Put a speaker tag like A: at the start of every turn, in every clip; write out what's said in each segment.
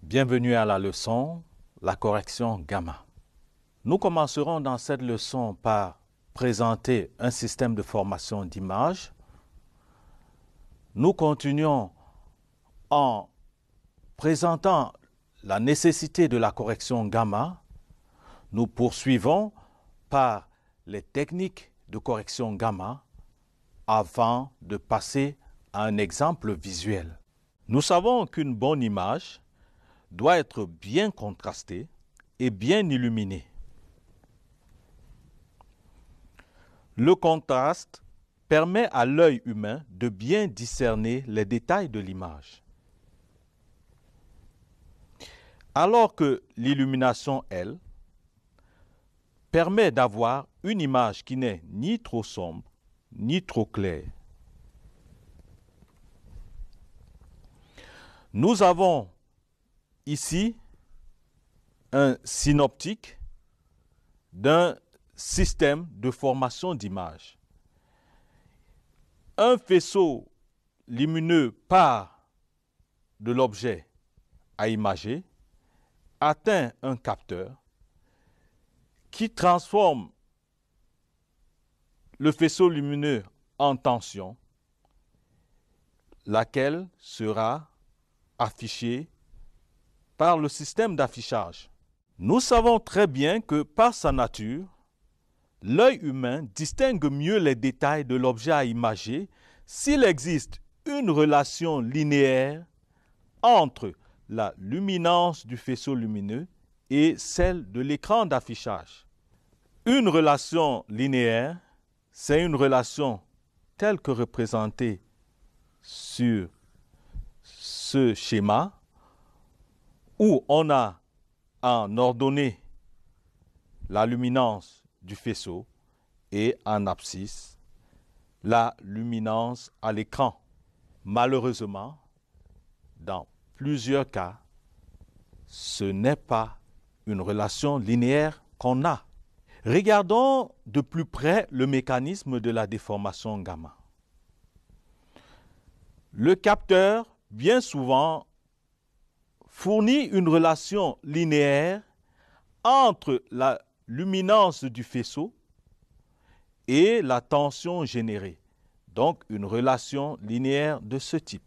A: Bienvenue à la leçon, la correction gamma. Nous commencerons dans cette leçon par présenter un système de formation d'images. Nous continuons en présentant la nécessité de la correction gamma. Nous poursuivons par les techniques de correction gamma avant de passer à un exemple visuel. Nous savons qu'une bonne image doit être bien contrastée et bien illuminée. Le contraste permet à l'œil humain de bien discerner les détails de l'image. Alors que l'illumination, elle, permet d'avoir une image qui n'est ni trop sombre, ni trop claire. Nous avons ici un synoptique d'un système de formation d'images. Un faisceau lumineux part de l'objet à imager, atteint un capteur qui transforme le faisceau lumineux en tension, laquelle sera affichée par le système d'affichage. Nous savons très bien que par sa nature, l'œil humain distingue mieux les détails de l'objet à imager s'il existe une relation linéaire entre la luminance du faisceau lumineux et celle de l'écran d'affichage. Une relation linéaire, c'est une relation telle que représentée sur ce schéma où on a en ordonnée la luminance du faisceau et en abscisse la luminance à l'écran. Malheureusement, dans plusieurs cas, ce n'est pas une relation linéaire qu'on a. Regardons de plus près le mécanisme de la déformation gamma. Le capteur, bien souvent, fournit une relation linéaire entre la luminance du faisceau et la tension générée. Donc, une relation linéaire de ce type.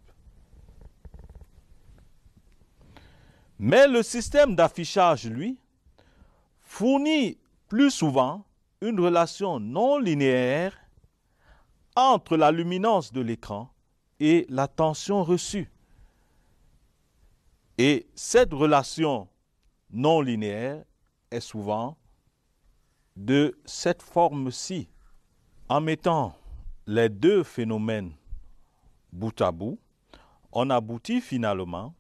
A: Mais le système d'affichage, lui, fournit plus souvent une relation non linéaire entre la luminance de l'écran et la tension reçue. Et cette relation non linéaire est souvent de cette forme-ci. En mettant les deux phénomènes bout à bout, on aboutit finalement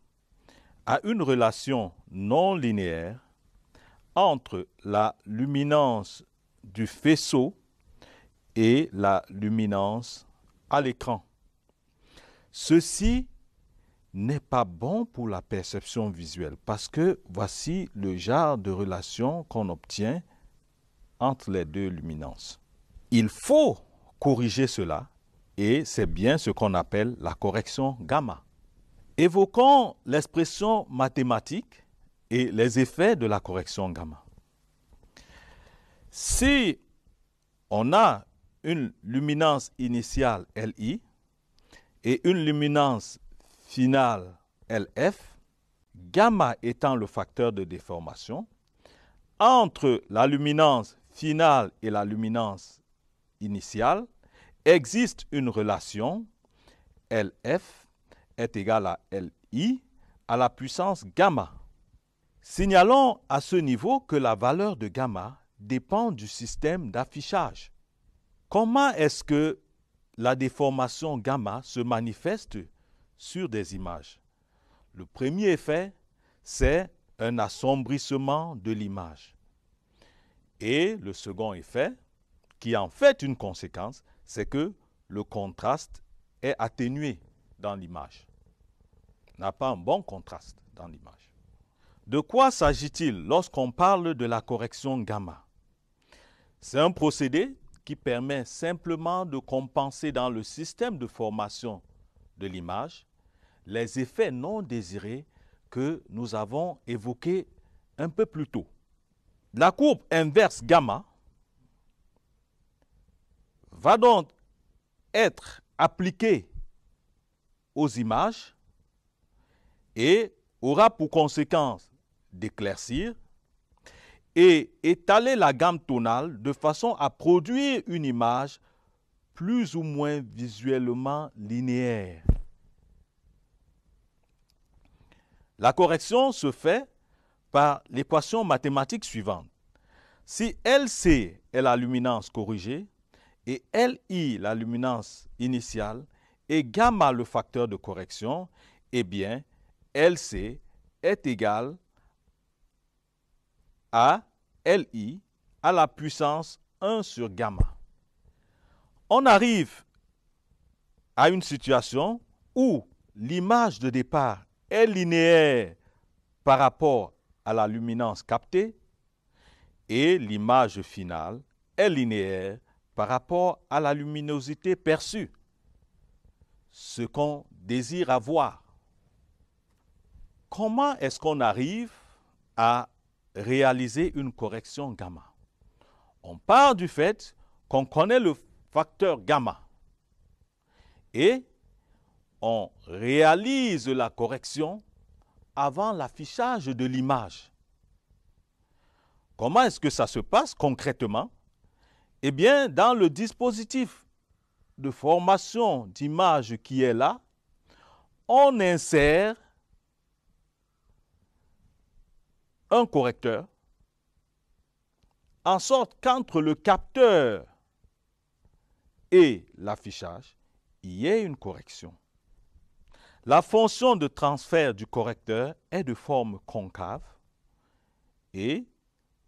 A: à une relation non linéaire entre la luminance du faisceau et la luminance à l'écran. Ceci n'est pas bon pour la perception visuelle parce que voici le genre de relation qu'on obtient entre les deux luminances. Il faut corriger cela et c'est bien ce qu'on appelle la correction gamma. Évoquons l'expression mathématique et les effets de la correction gamma. Si on a une luminance initiale Li et une luminance finale LF, gamma étant le facteur de déformation, entre la luminance finale et la luminance initiale, existe une relation LF est égal à Li à la puissance gamma. Signalons à ce niveau que la valeur de gamma dépend du système d'affichage. Comment est-ce que la déformation gamma se manifeste sur des images? Le premier effet, c'est un assombrissement de l'image. Et le second effet, qui en fait une conséquence, c'est que le contraste est atténué dans l'image. On n'a pas un bon contraste dans l'image. De quoi s'agit-il lorsqu'on parle de la correction gamma? C'est un procédé qui permet simplement de compenser dans le système de formation de l'image les effets non désirés que nous avons évoquées un peu plus tôt. La courbe inverse gamma va donc être appliquée aux images et aura pour conséquence d'éclaircir et étaler la gamme tonale de façon à produire une image plus ou moins visuellement linéaire. La correction se fait par l'équation mathématique suivante. Si LC est la luminance corrigée et LI la luminance initiale et gamma le facteur de correction, eh bien, LC est égal à Li à la puissance 1 sur gamma. On arrive à une situation où l'image de départ est linéaire par rapport à la luminance captée et l'image finale est linéaire par rapport à la luminosité perçue, ce qu'on désire avoir. Comment est-ce qu'on arrive à réaliser une correction gamma? On part du fait qu'on connaît le facteur gamma et on réalise la correction avant l'affichage de l'image. Comment est-ce que ça se passe concrètement? Eh bien, dans le dispositif de formation d'image qui est là, on insère un correcteur en sorte qu'entre le capteur et l'affichage, il y ait une correction. La fonction de transfert du correcteur est de forme concave et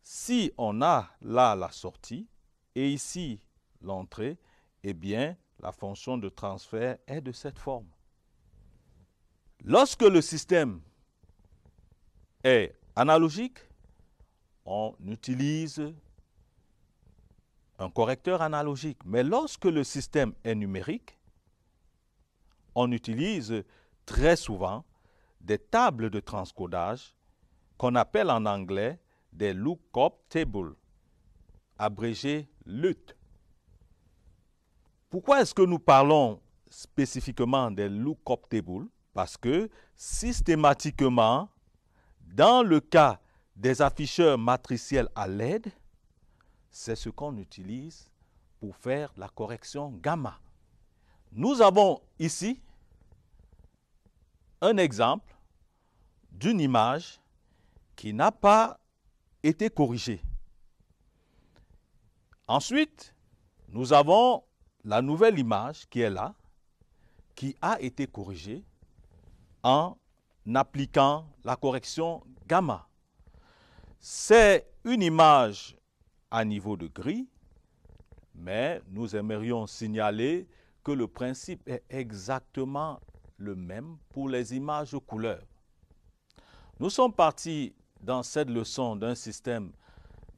A: si on a là la sortie et ici l'entrée, eh bien, la fonction de transfert est de cette forme. Lorsque le système est analogique, on utilise un correcteur analogique. Mais lorsque le système est numérique, on utilise très souvent des tables de transcodage qu'on appelle en anglais des lookup tables, abrégé LUT. Pourquoi est-ce que nous parlons spécifiquement des lookup tables? Parce que systématiquement, dans le cas des afficheurs matriciels à LED, c'est ce qu'on utilise pour faire la correction gamma. Nous avons ici un exemple d'une image qui n'a pas été corrigée. Ensuite, nous avons la nouvelle image qui est là, qui a été corrigée en appliquant la correction gamma. C'est une image à niveau de gris, mais nous aimerions signaler que le principe est exactement le même pour les images couleurs. Nous sommes partis dans cette leçon d'un système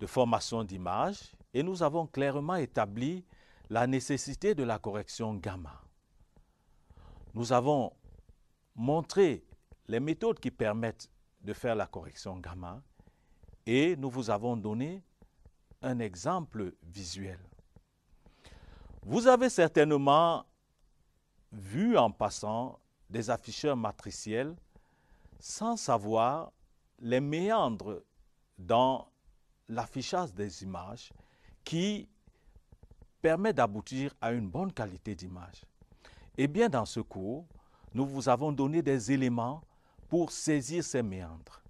A: de formation d'images et nous avons clairement établi la nécessité de la correction gamma. Nous avons montré les méthodes qui permettent de faire la correction gamma et nous vous avons donné un exemple visuel. Vous avez certainement vu en passant des afficheurs matriciels sans savoir les méandres dans l'affichage des images qui permet d'aboutir à une bonne qualité d'image. Eh bien, dans ce cours, nous vous avons donné des éléments pour saisir ces méandres.